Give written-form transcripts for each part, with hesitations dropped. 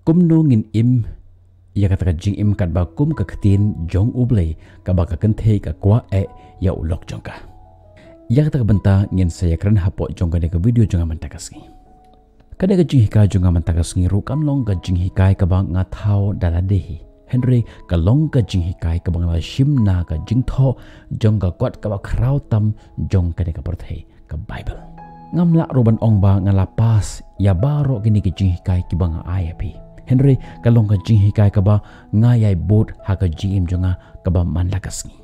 kumno ngin im ya kata jing im kat ba kum ka ktin jong uble ka ba ka kenthe ka kwa ya ulok jongka ya kata benta ngin saya keren hapo jongka de ka video jonga mantakasngi kada ka jing hika jonga mantakasngi ru kam long ka jing hikai ka ba nga thao daladehi Henry ka long ka jing hikai ka bang la shim na ka jing tho jong ka kwat ka ba krau tam jong ka de ka perthei ka Bible ngamla roban ong ba nga lapas ya baro kini ka jing hikai ki bang ayapi Henry ka long ka jing hikai ka ba ngayai bot ha ka jim jonga ka ba manlakasngi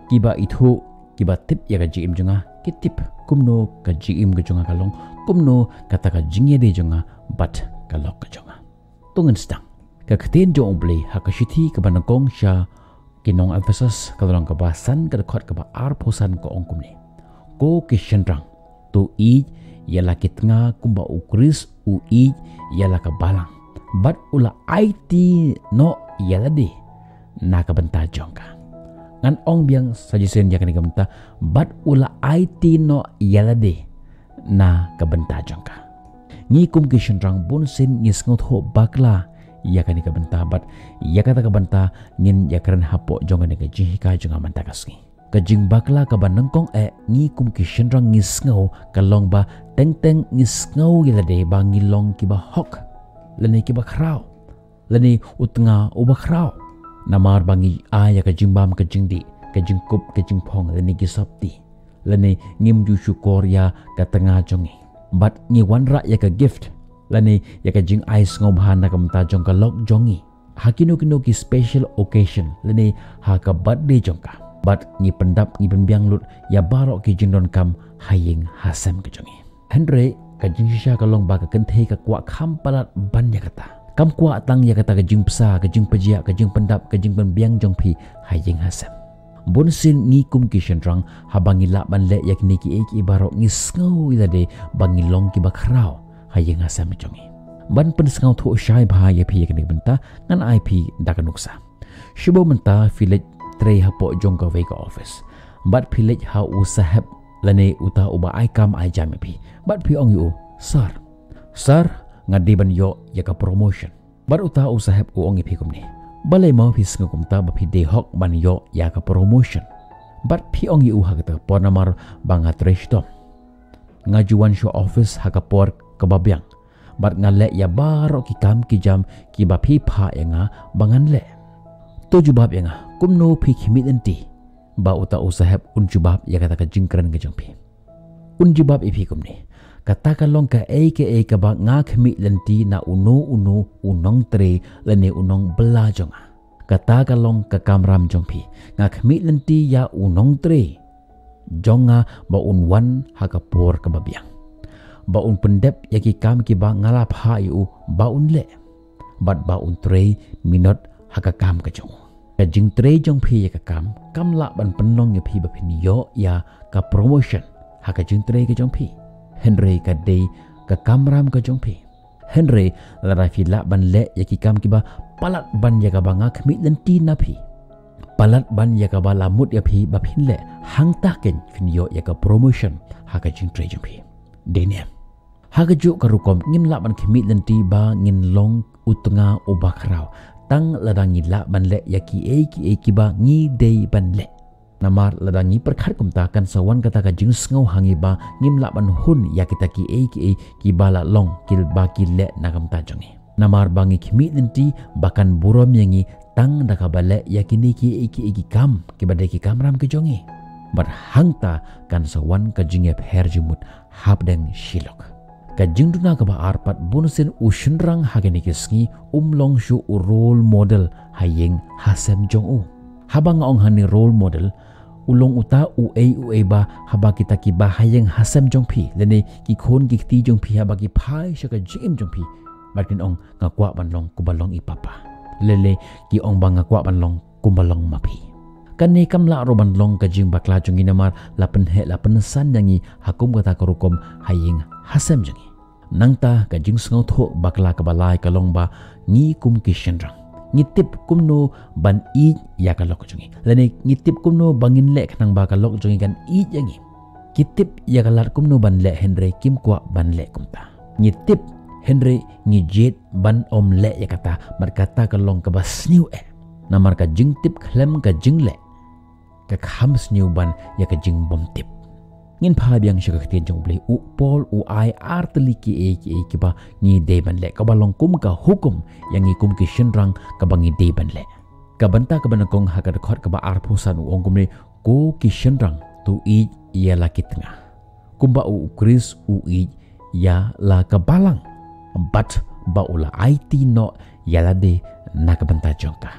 kiba ithu kiba tip ya ka jim jonga kitip kumno ka jim ka jonga ka long kumno kata ka jingye de jonga bat ka lok ka jonga tungan stang ka kten jong ble ha ka shithi ka banakong sha kinong emphasis ka long ka ba san ka khot ka ba ar phosan ko ong kumne ko kishan rang tu i yala kitnga kumba ukris u i yala ka balang bat ula IT no yala de na ka benta jongka ngan ong biang sajisen ya kan ka benta bat ula IT no yala de na ka benta jongka ngi kum kishan rang bun sin ngis ngot ho bakla ya kan ka benta bat ya kata ka benta ngin ya keren hapo jonga ne ka jihika jonga mantakasngi ka jing bakla ka banangkong ngi kum kishan rang ngis ngau ka long ba teng teng ngis ngau yala de ba ngilong ki ba hok lani ki ba krau lani utnga u ba krau namar bangi aya ka jing bam ka jing di ka jing kup ka jing phong lani ki sapti lani ngim ju syukur ya ka tengah jongi bat ngi wanra ya ka gift lani ya ka jing ais ngobhan na kamta jong ka lok jongi hakino kino ki special occasion lani ha ka birthday jongka bat ngi pendap ngi pembiang lut ya barok ki jing don kam haying hasam ka jongi Henry ka jing shisha ka long ba ka kenthe ka kwa kham palat ban ya kata kam kwa tang ya kata ka jing psa ka jing pejia ka jing pendap ka jing pembiang jong phi haying hasam bonsin ngi kum ki shenrang habangi la ban le yak ni ki ek ibarok ngi sngo ila de bangi long ki bakrao hayeng asam jongi ban pen sngo tho shai bha ya phi yak ni benta ngan IP dakanuksa shibo menta village tre hapo jong ka ve ka office bat village ha u sahab lane uta uba ai kam ai jam phi bat phi ong yu sir ngadi ban yo ya ka promotion bat uta u sahab u ong phi kumni balai mau phis ngum ta ba phi de hok ban yo ya ka promotion bat phi ong yu ha ka por namar banga treshtom ngajuan show office ha ka por ka babyang bat ngale ya baro ki kam ki jam ki ba phi pha enga bangan le to jubab enga kumno phi khimit enti ba uta usahab un jubab ya kata ka jingkran ka jongpi un jubab ipi kumni kata ka long ka ka ba nga khimit lenti na uno unong tre lene unong bela jonga kata ka long ka kamram jongpi nga khimit lenti ya unong tre jonga ba unwan ha ka por ka babyang ba un pendep ya ki kam ki ba ngalap ha yu ba un le bat ba un tre minot ha ka kam ka jong ka jing tre jong phi ya ka kam la ban penong ya phi ba phin yo ya ka promotion ha ka jing tre ka jong phi Henry ka de ka kamram ka jong phi Henry la ra phi la ban le ya ki kam ki ba palat ban ya ka ba nga khmi len ti na phi palat ban ya ka ba lamut ya phi ba phin le hang ta ken phin yo ya ka promotion ha ka jing tre jong phi deniam hagajuk karukom ngim la ban khimit lenti ba ngin long utnga ubakrao tang ladangi la ban le yaki ki ba ngi dei ban le namar ladangi perkhat kumta kan sawan kata ka jing ngau hangi ba ngim la ban hun ya kita ki ba la long kil ba ki le nakam ta jongi namar bangi khimit lenti bakan burom yangi tang daka bale yakini ki kam ki ba de ki kamram ki jongi bar hangta kan sawan ka jinge pher jumut habdeng shilok ka jingduna ka ba arpat bonusin ushenrang hageni kisngi umlong shu role model hayeng hasem jong u habang ong hani role model ulong uta u ba haba kita ki ba hayeng hasem jong phi lene ki khon ki ti jong phi haba ki phai shaka jim jong phi batin ong ngakwa banlong kubalong ipapa lele ki ong bang ngakwa banlong kubalong mapi kani kamla roban long ka jing bakla jungi namar lapen san yangi hakum kata karukom hayeng hasem jangi nangta ka jing sngau tho bakla ka balai ka long ba ngi kum ki shenrang ngi tip kumno ban I ya ka lok jungi lane ngi tip kumno bangin le khnang ba ka lok jungi kan I yangi ki tip ya ka lar kumno ban le Henry kim kwa ban le kumta ngi tip Henry ngijit ban om le ya kata markata kalong ka basniu na marka jing tip klem ka jing le ka kham sniu ban ya ka jing bom tip ngin pha biang sha ka tien jong ble u pol u ai artli ki ki ba ngi de ban le ka balong kum ka hukum yang ngi kum ki shinrang ka bangi de ban le ka banta ka banakong ha ka khot ka ba ar phusan u ongkum ne ko ki shinrang tu I ya la kitnga kumba u kris u I ya la ka balang but ba ula IT no yala de na ka banta jongka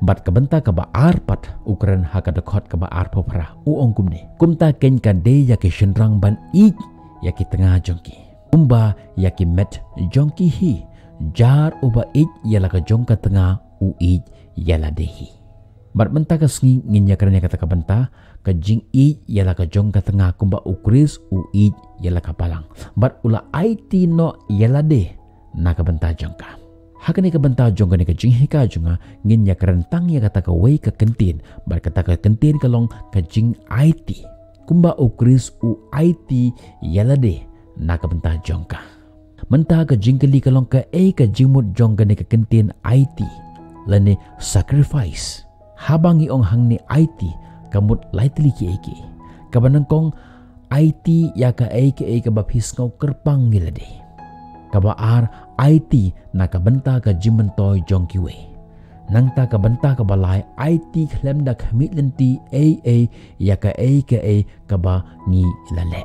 but ka banta ka ba arpat ukran ha ka dekhot ka ba arpo phra u ongkum ne kumta ken ka de ya ke shinrang ban I ya ki tengah jongki kumba ya ki met jongki hi jar uba I yala ka jongka tengah u I yala de hi but banta ka sngi ngin ya karanya kata ka banta ka jing I yala ka jongka tengah kumba ukris u I yala ka balang but ula IT no yala de na ka banta jongka hakani ka banta jongka ni ka jing hika junga ngin ya karantang ya kata ka wei ka kentin bar kata ka kentin kalong ka jing IT kumba ukris u IT yala de na ka banta jongka menta ka jing kali kalong ka ka jingmut jongka ni ka kentin IT lani sacrifice habangi ong hang ni IT kamut lightly ki kabanangkong IT ya ka ka bapis ngau kerpang ngilade kabaar IT na kabanta ka jimentoy jongkiwe nangta kabanta ka balai IT klem da kamitlenti ya ka kaba ngi lale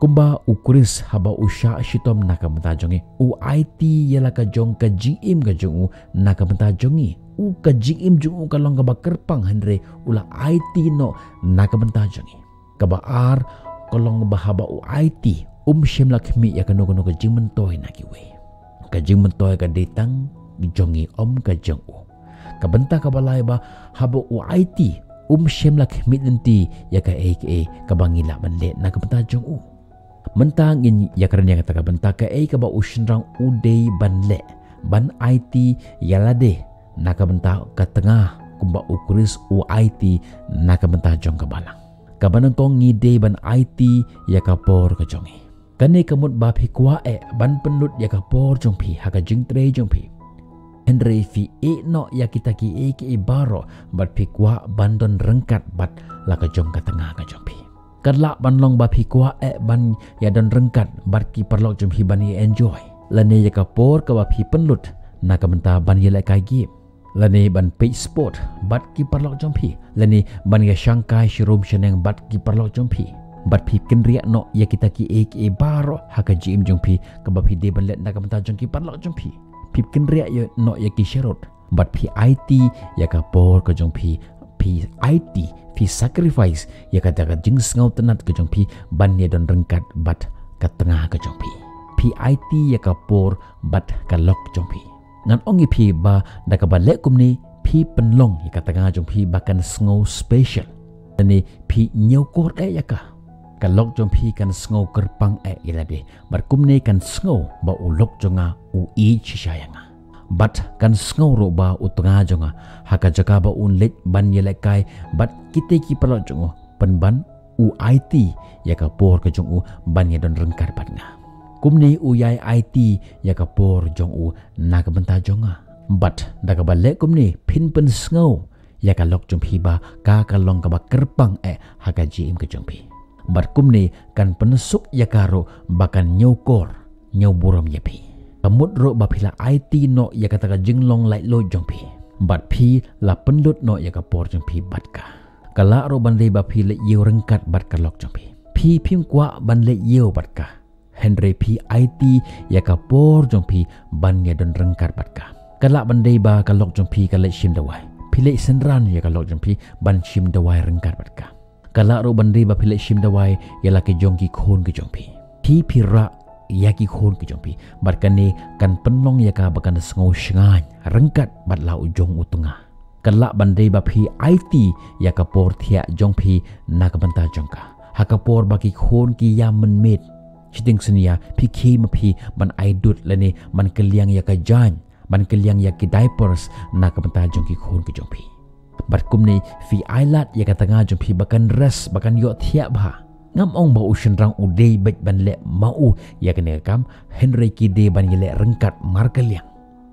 kumba ukris haba usha shitom na kabanta jongi u IT yala ka jong ka jim ka jong na kabanta jongi u ka jim jong ka long ka kerpang henre ula IT no na kabanta jongi kabaar kolong bahaba u IT shem lakmi ya kanu ka jimentoy na kiwe ka jimentoy ka detang jongi ka jong u kabanta ka balai ba haba u IT shem lakmi nanti ya ka ka bangila manle na kabanta jong u mentang in ya karanya kata ka banta ka ka ba ushinrang uday banle ban IT yalade na ka banta ka tengah kumba ukris u IT na ka banta jong ka balang kabanang kong ngide ban IT ya ka por ka jongi kane kamut ba phi kwa ban penlut ya ka por jong phi ha ka jing tre jong phi Henry fi no ya kita ki ki baro bat phi kwa bandon rengkat bat la ka jong ka tengah ka jong phi kadla ban long ba phi kwa ban ya don rengkat bat ki perlok jong phi ban ye enjoy lane ya ka por ka ba phi penlut na ka menta ban ye la ka gi lane ban page sport bat ki perlok jong phi lane ban ya Shanghai showroom sheneng bat ki perlok jong phi bat phi kenria no ya kita ki baro ha ka jim jong phi ka ba phi de ban let na ka menta jong ki perlok jong phi phi kenria yo no ya ki sherot bat phi IT ya ka por ka jong phi IT phi sacrifice ya kata ka jing ngau tenat ka jong phi ban ya don rengkat bat ka tengah ka jong phi IT ya ka por bat ka lok jong phi ngan ongi phi ba da ka balek kumni phi penlong ya ka tengah jong phi bakan ngau special ni phi nyau kor ya ka lok jong phi kan ngau kerpang ilade bar kumni kan ngau ba ulok jonga u I chisayanga bat kan ngau ro ba utunga jonga haka jaka ba unlet ban yelekai bat kite ki perlo jongo penban u IT ya ka por ka jong u ban ya don rengkar batna kumni u yai IT ya ka por jong u na ka benta jonga bat da ka balek kumni pin pen ngau ya ka lok jong phi ba ka long ka ba kerpang haka jim ka jong phi bat kumni kan penusuk ya karo bakan nyokor nyau buram ya phi kamut ro ba phila IT no ya kata ka jinglong lai lo jong phi bat phi la penlut no ya ka por jong phi bat ka kala ro ban le ba phi le yeu rengkat bat ka lok jong phi phim kwa ban le yeu bat ka Henry phi IT ya ka por jong phi ban ya don rengkat bat ka kala ban le ba ka lok jong phi ka le shim dawai phi le senran ya ka lok jong phi ban shim dawai rengkat bat ka kala ro ban le ba phi le shim dawai ya la ke jong ki khon ke jong phi ra ya ki khon ki jong phi bat kane kan penlong ya ka bakan ngau shngan rengkat bat la ujong utunga kala bandai ba phi IT ya ka por thia jong phi na ka banta jong ka ha ka por ba ki khon ki ya men met chiting senia phi khi ma phi ban ai dut lane man keliang ya ka jan ban keliang ya ki diapers na ka banta jong ki khon ki jong phi bat kumni fi ailat ya ka tanga jong phi bakan res bakan yo thia ba ngam ong ba ushen rang udei baik ban le mau ya kene kam Henry ki de ban yele rengkat mar kaliang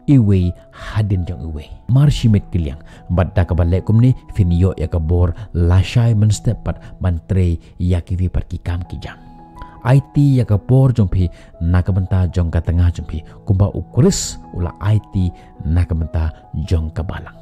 iwe hadin jong iwe marshimit kiliang badda ka balek kumni finio ya ka bor lashai menstepat mantre ya ki vi par ki kam ki jang IT ya ka bor jong phi nakabenta jong ka tengah jong phi kumba ukuris ula IT nakabenta jong ka balang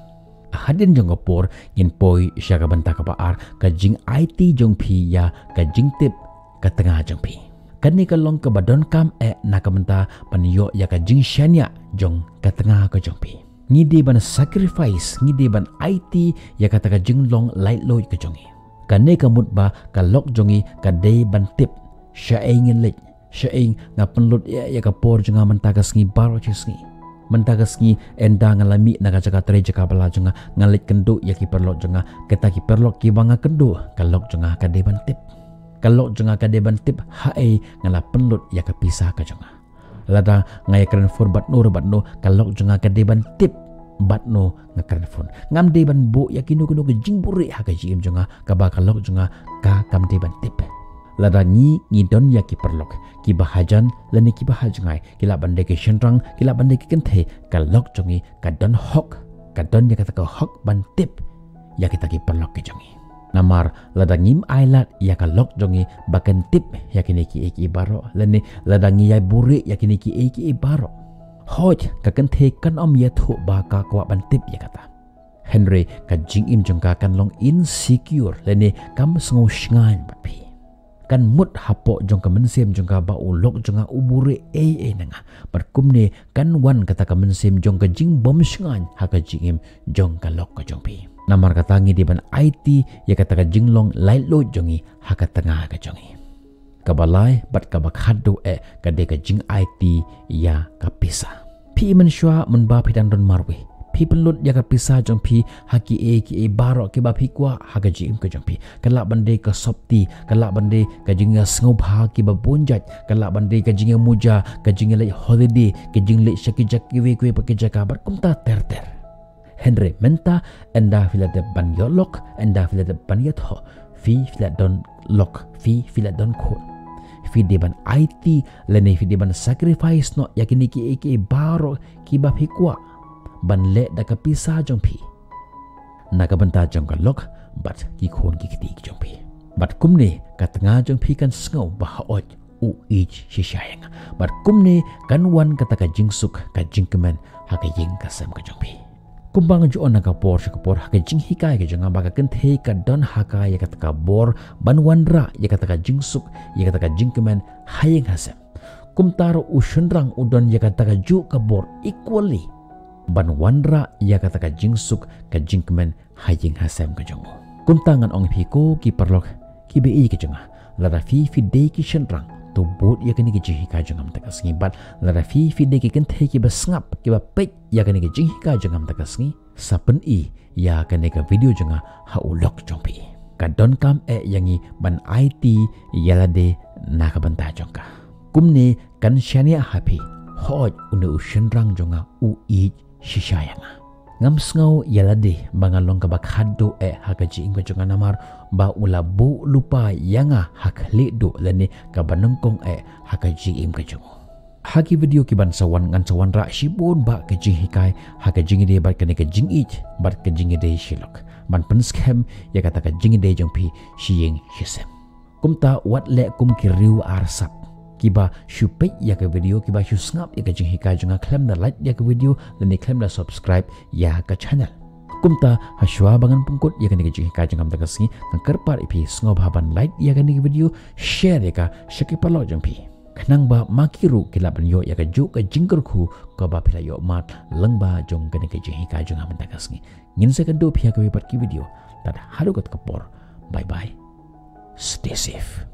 hadin jong ka bor yin poi sya ka benta ka baar ka jing IT jong phi ya ka jing tip ka tengah jong phi kani ka long ka badon kam nakabenta panyo ya ka jing shania jong ka tengah ka jong pi ngide ban sacrifice ngide ban IT ya kata ka jing long light loy ka jongi kane ka mutba ka lok jongi ka day ban tip syaing lek syaing nga penlut ya ka por jonga mentaga sngi baro chisngi mentaga sngi enda ngalami naga jaga tre jaga bala jonga ngalit kendo ya ki perlok jonga keta ki perlok ki banga kendo ka lok jonga ka day ban tip kalau jonga ka deban tip hae ngala penlut ya ka pisah ka jonga lada ngai kran phone batno kalau jonga ka deban tip batno ngakran phone ngam deban bo ya kinu kinu ke jingburi ha ka jim jonga ka ba kalau jonga ka kam deban tip lada ngi don ya ki perlok ki bahajan lani ki bahajangai kila bande ke shenrang kila bande ke kenthe kalau jongi ka don hok ka don ya ka hok ban tip ya kita ki perlok ke jongi namar ladangim ailat ya ka lok jongi bakan tip ya kini ki eki baro lani ladangi ya buri ya kini ki eki baro hoj ka kan the kan om ya thu ba ka kwa ban tip ya kata Henry ka jing im jong ka kan long insecure lani kam sngo shngan bat pi kan mut hapo jong ka mensem jong ka ba ulok jong uburi nanga bar kumne kan wan kata ka mensem jong ka jing bom shngan ha ka jing im jong ka lok ka jong pi namar katangi di ban IT ya kata ka jinglong light lo jongi haka tengah ka jongi kabalai bat ka bakhado ka de ka jing IT ya ka pisa pi men shwa men ba pidan don marwe pi penlut ya ka pisa jong pi haki ki baro ki ba pi kwa haka jing ka jong pi kala bande ka sopti kala bande ka jinga sngop ha ki ba bonjat kala bande ka jinga muja ka jinga le holiday ka jingle shaki jakki we kwe pakija kabar kumta ter Henry menta enda fila de ban yolok enda fila de ban yatho fi fila don lok fi fila don ko fi de ban IT lene fi de ban sacrifice no yakini ki eki baro ki ba phikwa ban le da ka pisa jong pi naga banta jong ka lok bat ki khon ki kiti jong pi bat kumne ka tanga jong pi kan sngo ba oj u ich shishayang bat kumne kan wan kata ka jingsuk ka jingkemen ha ka ying ka sam ka jong pi kumbang jo na ka por haka jing hikai ke jonga baka kenthe ka don haka ya kata ka bor ban wanra ya kata ka jingsuk ya kata ka jingkemen hayeng hasem kumtaro ushunrang udon ya kata ka ju ka bor equally ban wanra ya kata ka jingsuk ka jingkemen hayeng hasem ka jongo kumtangan ong phiko ki perlok ki be ke jonga lara fi de ki shenrang to bot ya kani ki jing hikai jongam ta kasngi bat lara fi de ki kenthe ki ba ngap ki ba pek ya kani ki jing hikai jongam ta kasngi sapen ya kani ka video jonga ha ulok jongpi ka don kam yangi ban IT yalade na ka banta jongka kumne kan shania happy hoj unu shenrang jonga u shishayanga ngam sngo yalade bangalong ka bakhado haka jing ka jonga namar ba ula bu lupa yanga hakle do lane ka banengkong haka jing ka jongo haki video ki ban sawan ngan sawan ra shibon ba ka jing hikai haka jing de ba ka ne ka jing ich ba ka jing de shilok ban pen scam ya kata ka jing de jong pi shiyeng hisem kumta wat le kum ki riu arsap kiba shupek ya ke video kiba shusngap ya ke jing hikai jonga claim da like ya ke video dan ni claim da subscribe ya ke channel kumta haswa bangan pungkut ya ke ni jing hikai jonga mta kasngi kan kerpar ipi sngob haban like ya ke ni video share ya ka shakipalo jong pi kanang ba makiru kilaban yo ya ke ju ke jingkerku ko ba pila yo mat lengba jong ke ni jing hikai jonga mta kasngi ngin se kan do pia ke part ki video tad haru kat kapor bye bye stay safe.